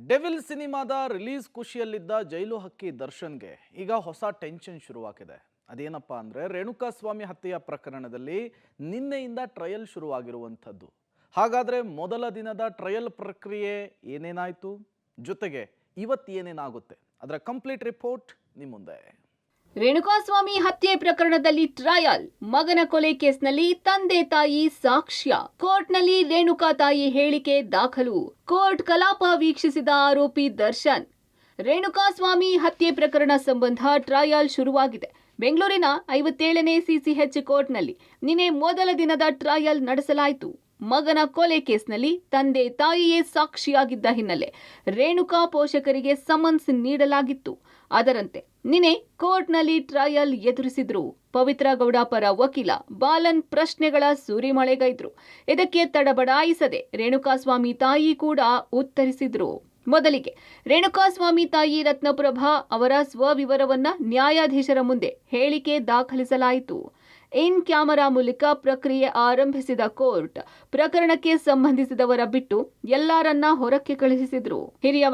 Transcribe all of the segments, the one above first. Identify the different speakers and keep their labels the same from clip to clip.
Speaker 1: Devil ಸಿನಿಮಾದ release ಖುಷಿಯಲ್ಲಿದ್ದ ಜೈಲು ಹಕ್ಕಿ ದರ್ಶನ್ಗೆ ಈಗ ಹೊಸ ಟೆನ್ಷನ್ ಶುರುವಾಗಿದೆ. ಅದೇನಪ್ಪಾ ಅಂದ್ರೆ ರೇಣುಕಾಸ್ವಾಮಿ ಹತ್ಯೆಯ ಪ್ರಕರಣದಲ್ಲಿ ನಿನ್ನೆಯಿಂದ ಟ್ರಯಲ್ ಶುರುವಾಗಿರುವಂಥದ್ದು. ಹಾಗಾದ್ರೆ ಮೊದಲ ದಿನದ ಟ್ರಯಲ್ ಪ್ರಕ್ರಿಯೆ ಏನೇನಾಯಿತು, ಜೊತೆಗೆ ಇವತ್ತು ಏನೇನಾಗುತ್ತೆ, ಅದರ ಕಂಪ್ಲೀಟ್ ರಿಪೋರ್ಟ್ ನಿಮ್ಮ ಮುಂದೆ.
Speaker 2: ರೇಣುಕಾಸ್ವಾಮಿ ಹತ್ಯೆ ಪ್ರಕರಣದಲ್ಲಿ ಟ್ರಯಲ್. ಮಗನ ಕೊಲೆ ಕೇಸ್ನಲ್ಲಿ ತಂದೆ ತಾಯಿ ಸಾಕ್ಷ್ಯ. ಕೋರ್ಟ್ನಲ್ಲಿ ರೇಣುಕಾ ತಾಯಿ ಹೇಳಿಕೆ ದಾಖಲು. ಕೋರ್ಟ್ ಕಲಾಪ ವೀಕ್ಷಿಸಿದ ಆರೋಪಿ ದರ್ಶನ್. ರೇಣುಕಾಸ್ವಾಮಿ ಹತ್ಯೆ ಪ್ರಕರಣ ಸಂಬಂಧ ಟ್ರಯಲ್ ಶುರುವಾಗಿದೆ. ಬೆಂಗಳೂರಿನ 57ನೇ ಸಿಸಿಎಚ್ ಕೋರ್ಟ್ನಲ್ಲಿ ನಿನ್ನೆ ಮೊದಲ ದಿನದ ಟ್ರಯಲ್ ನಡೆಸಲಾಯಿತು. ಮಗನ ಕೊಲೆ ಕೇಸ್ನಲ್ಲಿ ತಂದೆ ತಾಯಿಯೇ ಸಾಕ್ಷಿಯಾಗಿದ್ದ ಹಿನ್ನೆಲೆ ರೇಣುಕಾ ಪೋಷಕರಿಗೆ ಸಮನ್ಸ್ ನೀಡಲಾಗಿತ್ತು. ಅದರಂತೆ ನಿನ್ನೆ ಕೋರ್ಟ್ನಲ್ಲಿ ಟ್ರಯಲ್ ಎದುರಿಸಿದ್ರು ಪವಿತ್ರ ಗೌಡ ಪರ ವಕೀಲ ಬಾಲನ್. ಪ್ರಶ್ನೆಗಳ ಸುರಿಮಳೆಗೈದ್ರು. ಇದಕ್ಕೆ ತಡಬಡಾಯಿಸದೆ ರೇಣುಕಾಸ್ವಾಮಿ ತಾಯಿ ಕೂಡ ಉತ್ತರಿಸಿದ್ರು. ಮೊದಲಿಗೆ ರೇಣುಕಾಸ್ವಾಮಿ ತಾಯಿ ರತ್ನಪ್ರಭಾ ಅವರ ಸ್ವವಿವರವನ್ನ ನ್ಯಾಯಾಧೀಶರ ಮುಂದೆ ಹೇಳಿಕೆ ದಾಖಲಿಸಲಾಯಿತು. ಇನ್ ಕ್ಯಾಮೆರಾ ಮೂಲಕ ಪ್ರಕ್ರಿಯೆ ಆರಂಭಿಸಿದ ಕೋರ್ಟ್ ಪ್ರಕರಣಕ್ಕೆ ಸಂಬಂಧಿಸಿದವರ ಬಿಟ್ಟು ಎಲ್ಲರನ್ನ ಹೊರಕ್ಕೆ ಕಳುಹಿಸಿದ್ರು. ಹಿರಿಯ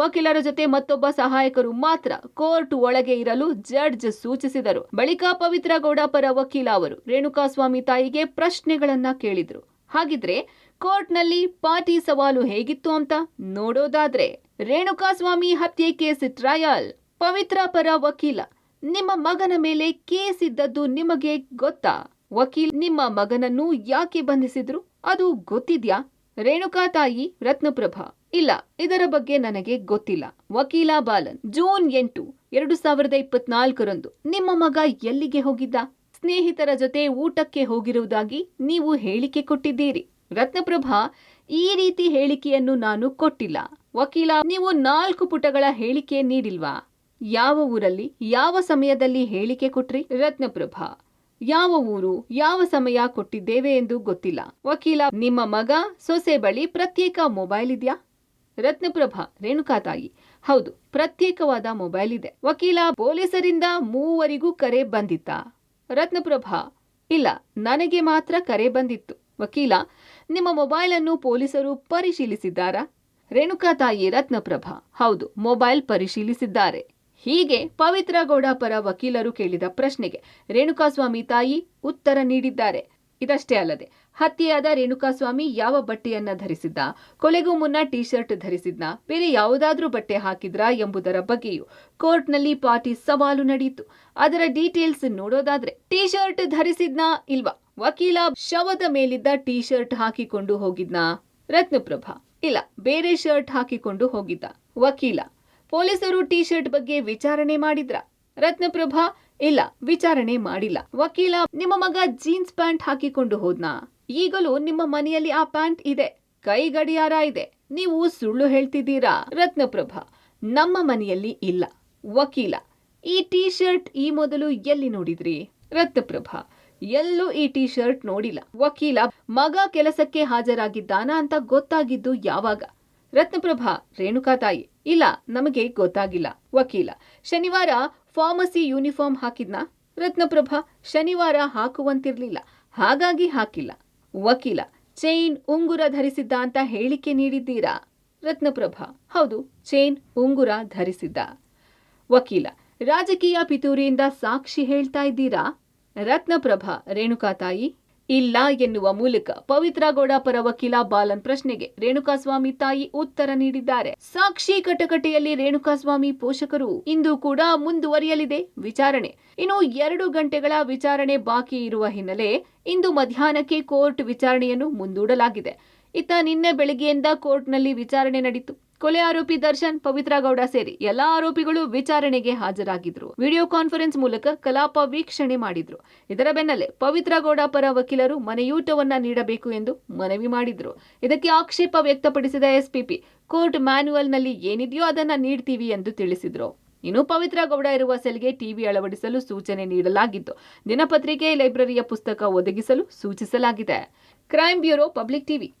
Speaker 2: ವಕೀಲರ ಜೊತೆ ಮತ್ತೊಬ್ಬ ಸಹಾಯಕರು ಮಾತ್ರ ಕೋರ್ಟ್ ಒಳಗೆ ಇರಲು ಜಡ್ಜ್ ಸೂಚಿಸಿದರು. ಬಳಿಕ ಪವಿತ್ರ ಗೌಡ ಪರ ವಕೀಲ ಅವರು ರೇಣುಕಾಸ್ವಾಮಿ ತಾಯಿಗೆ ಪ್ರಶ್ನೆಗಳನ್ನ ಕೇಳಿದ್ರು. ಹಾಗಿದ್ರೆ ಕೋರ್ಟ್ನಲ್ಲಿ ಪಾಟಿ ಸವಾಲು ಹೇಗಿತ್ತು ಅಂತ ನೋಡೋದಾದ್ರೆ, ರೇಣುಕಾಸ್ವಾಮಿ ಹತ್ಯೆ ಕೇಸ್ ಟ್ರಯಲ್. ಪವಿತ್ರ ಪರ ವಕೀಲ: ನಿಮ್ಮ ಮಗನ ಮೇಲೆ ಕೇಸ್ ಇದ್ದದ್ದು ನಿಮಗೆ ಗೊತ್ತಾ? ವಕೀಲ್: ನಿಮ್ಮ ಮಗನನ್ನು ಯಾಕೆ ಬಂಧಿಸಿದ್ರು, ಅದು ಗೊತ್ತಿದ್ಯಾ? ರೇಣುಕಾ ತಾಯಿ ರತ್ನಪ್ರಭಾ: ಇಲ್ಲ, ಇದರ ಬಗ್ಗೆ ನನಗೆ ಗೊತ್ತಿಲ್ಲ. ವಕೀಲ ಬಾಲನ್: ಜೂನ್ 8, 2024ರಂದು ನಿಮ್ಮ ಮಗ ಎಲ್ಲಿಗೆ ಹೋಗಿದ್ದ? ಸ್ನೇಹಿತರ ಜೊತೆ ಊಟಕ್ಕೆ ಹೋಗಿರುವುದಾಗಿ ನೀವು ಹೇಳಿಕೆ ಕೊಟ್ಟಿದ್ದೀರಿ. ರತ್ನಪ್ರಭಾ: ಈ ರೀತಿ ಹೇಳಿಕೆಯನ್ನು ನಾನು ಕೊಟ್ಟಿಲ್ಲ. ವಕೀಲ: ನೀವು 4 ಪುಟಗಳ ಹೇಳಿಕೆ ನೀಡಿಲ್ವಾ? ಯಾವ ಊರಲ್ಲಿ ಯಾವ ಸಮಯದಲ್ಲಿ ಹೇಳಿಕೆ ಕೊಟ್ರಿ? ರತ್ನಪ್ರಭಾ: ಯಾವ ಊರು ಯಾವ ಸಮಯ ಕೊಟ್ಟಿದ್ದೇವೆ ಎಂದು ಗೊತ್ತಿಲ್ಲ. ವಕೀಲ: ನಿಮ್ಮ ಮಗ ಸೊಸೆ ಬಳಿ ಪ್ರತ್ಯೇಕ ಮೊಬೈಲ್ ಇದೆಯಾ? ರತ್ನಪ್ರಭಾ: ರೇಣುಕಾ ತಾಯಿ: ಹೌದು, ಪ್ರತ್ಯೇಕವಾದ ಮೊಬೈಲ್ ಇದೆ. ವಕೀಲ: ಪೊಲೀಸರಿಂದ 3ವರಿಗೂ ಕರೆ ಬಂದಿತ್ತಾ? ರತ್ನಪ್ರಭಾ: ಇಲ್ಲ, ನನಗೆ ಮಾತ್ರ ಕರೆ ಬಂದಿತ್ತು. ವಕೀಲ: ನಿಮ್ಮ ಮೊಬೈಲ್ ಅನ್ನು ಪೊಲೀಸರು ಪರಿಶೀಲಿಸಿದ್ದಾರಾ? ರೇಣುಕಾ ತಾಯಿ ರತ್ನಪ್ರಭಾ: ಹೌದು, ಮೊಬೈಲ್ ಪರಿಶೀಲಿಸಿದ್ದಾರೆ. ಹೀಗೆ ಪವಿತ್ರ ಗೌಡ ಪರ ವಕೀಲರು ಕೇಳಿದ ಪ್ರಶ್ನೆಗೆ ರೇಣುಕಾಸ್ವಾಮಿ ತಾಯಿ ಉತ್ತರ ನೀಡಿದ್ದಾರೆ. ಇದಷ್ಟೇ ಅಲ್ಲದೆ ಹತ್ಯೆಯಾದ ರೇಣುಕಾಸ್ವಾಮಿ ಯಾವ ಬಟ್ಟೆಯನ್ನ ಧರಿಸಿದ್ದ, ಕೊಲೆಗೂ ಮುನ್ನ ಟೀ ಶರ್ಟ್ ಧರಿಸಿದ್ನ, ಬೇರೆ ಯಾವುದಾದ್ರೂ ಬಟ್ಟೆ ಹಾಕಿದ್ರಾ ಎಂಬುದರ ಬಗ್ಗೆಯೂ ಕೋರ್ಟ್ನಲ್ಲಿ ಪಾಟಿ ಸವಾಲು ನಡೆಯಿತು. ಅದರ ಡೀಟೇಲ್ಸ್ ನೋಡೋದಾದ್ರೆ, ಟೀ ಶರ್ಟ್ ಧರಿಸಿದ್ನಾ ಇಲ್ವಾ? ವಕೀಲ: ಶವದ ಮೇಲಿದ್ದ ಟೀ ಶರ್ಟ್ ಹಾಕಿಕೊಂಡು ಹೋಗಿದ್ನಾ? ರತ್ನಪ್ರಭಾ: ಇಲ್ಲ, ಬೇರೆ ಶರ್ಟ್ ಹಾಕಿಕೊಂಡು ಹೋಗಿದ್ದ. ವಕೀಲ: ಪೊಲೀಸರು ಟೀ ಶರ್ಟ್ ಬಗ್ಗೆ ವಿಚಾರಣೆ ಮಾಡಿದ್ರ? ರತ್ನಪ್ರಭಾ: ಇಲ್ಲ, ವಿಚಾರಣೆ ಮಾಡಿಲ್ಲ. ವಕೀಲ: ನಿಮ್ಮ ಮಗ ಜೀನ್ಸ್ ಪ್ಯಾಂಟ್ ಹಾಕಿಕೊಂಡು ಹೋದ್ನಾ? ಈಗಲೂ ನಿಮ್ಮ ಮನೆಯಲ್ಲಿ ಆ ಪ್ಯಾಂಟ್ ಇದೆ, ಕೈ ಗಡಿಯಾರ ಇದೆ, ನೀವು ಸುಳ್ಳು ಹೇಳ್ತಿದ್ದೀರಾ? ರತ್ನಪ್ರಭಾ: ನಮ್ಮ ಮನೆಯಲ್ಲಿ ಇಲ್ಲ. ವಕೀಲ: ಈ ಟೀ ಶರ್ಟ್ ಈ ಮೊದಲು ಎಲ್ಲಿ ನೋಡಿದ್ರಿ? ರತ್ನಪ್ರಭಾ: ಎಲ್ಲೂ ಈ ಟೀ ಶರ್ಟ್ ನೋಡಿಲ್ಲ. ವಕೀಲ: ಮಗ ಕೆಲಸಕ್ಕೆ ಹಾಜರಾಗಿದ್ದಾನ ಅಂತ ಗೊತ್ತಾಗಿದ್ದು ಯಾವಾಗ? ರತ್ನಪ್ರಭಾ: ರೇಣುಕಾ ತಾಯಿ: ಇಲ್ಲ, ನಮಗೆ ಗೊತ್ತಾಗಿಲ್ಲ. ವಕೀಲ: ಶನಿವಾರ ಫಾರ್ಮಸಿ ಯೂನಿಫಾರ್ಮ್ ಹಾಕಿದ್ನಾ? ರತ್ನಪ್ರಭಾ: ಶನಿವಾರ ಹಾಕುವಂತಿರ್ಲಿಲ್ಲ, ಹಾಗಾಗಿ ಹಾಕಿಲ್ಲ. ವಕೀಲ: ಚೈನ್ ಉಂಗುರ ಧರಿಸಿದ್ದ ಅಂತ ಹೇಳಿಕೆ ನೀಡಿದ್ದೀರಾ? ರತ್ನಪ್ರಭಾ: ಹೌದು, ಚೈನ್ ಉಂಗುರ ಧರಿಸಿದ್ದ. ವಕೀಲ: ರಾಜಕೀಯ ಪಿತೂರಿಯಿಂದ ಸಾಕ್ಷಿ ಹೇಳ್ತಾ ಇದ್ದೀರಾ? ರತ್ನಪ್ರಭಾ: ರೇಣುಕಾ ತಾಯಿ: ಇಲ್ಲ ಎನ್ನುವ ಮೂಲಕ ಪವಿತ್ರ ಗೌಡ ಪರ ವಕೀಲ ಬಾಲನ್ ಪ್ರಶ್ನೆಗೆ ರೇಣುಕಾಸ್ವಾಮಿ ತಾಯಿ ಉತ್ತರ ನೀಡಿದ್ದಾರೆ. ಸಾಕ್ಷಿ ಕಟಕಟೆಯಲ್ಲಿ ರೇಣುಕಾಸ್ವಾಮಿ ಪೋಷಕರು. ಇಂದು ಕೂಡ ಮುಂದುವರಿಯಲಿದೆ ವಿಚಾರಣೆ. ಇನ್ನು 2 ಗಂಟೆಗಳ ವಿಚಾರಣೆ ಬಾಕಿ ಇರುವ ಹಿನ್ನೆಲೆ ಇಂದು ಮಧ್ಯಾಹ್ನಕ್ಕೆ ಕೋರ್ಟ್ ವಿಚಾರಣೆಯನ್ನು ಮುಂದೂಡಲಾಗಿದೆ. ಇತ್ತ ನಿನ್ನೆ ಬೆಳಗ್ಗೆಯಿಂದ ಕೋರ್ಟ್ನಲ್ಲಿ ವಿಚಾರಣೆ ನಡೆಯಿತು. ಕೊಲೆ ಆರೋಪಿ ದರ್ಶನ್, ಪವಿತ್ರ ಗೌಡ ಸೇರಿ ಎಲ್ಲಾ ಆರೋಪಿಗಳು ವಿಚಾರಣೆಗೆ ಹಾಜರಾಗಿದ್ರು. ವಿಡಿಯೋ ಕಾನ್ಫರೆನ್ಸ್ ಮೂಲಕ ಕಲಾಪ ವೀಕ್ಷಣೆ ಮಾಡಿದ್ರು. ಇದರ ಬೆನ್ನಲ್ಲೇ ಪವಿತ್ರ ಗೌಡ ಪರ ವಕೀಲರು ಮನೆಯೂಟವನ್ನ ನೀಡಬೇಕು ಎಂದು ಮನವಿ ಮಾಡಿದ್ರು. ಇದಕ್ಕೆ ಆಕ್ಷೇಪ ವ್ಯಕ್ತಪಡಿಸಿದ ಎಸ್ಪಿಪಿ, ಕೋರ್ಟ್ ಮ್ಯಾನ್ಯುಯಲ್ನಲ್ಲಿ ಏನಿದೆಯೋ ಅದನ್ನ ನೀಡ್ತೀವಿ ಎಂದು ತಿಳಿಸಿದ್ರು. ಇನ್ನು ಪವಿತ್ರ ಗೌಡ ಇರುವ ಸೆಲ್ಗೆ ಟಿವಿ ಅಳವಡಿಸಲು ಸೂಚನೆ ನೀಡಲಾಗಿದ್ದು, ದಿನಪತ್ರಿಕೆ, ಲೈಬ್ರರಿಯ ಪುಸ್ತಕ ಒದಗಿಸಲು ಸೂಚಿಸಲಾಗಿದೆ. Crime bureau, public TV.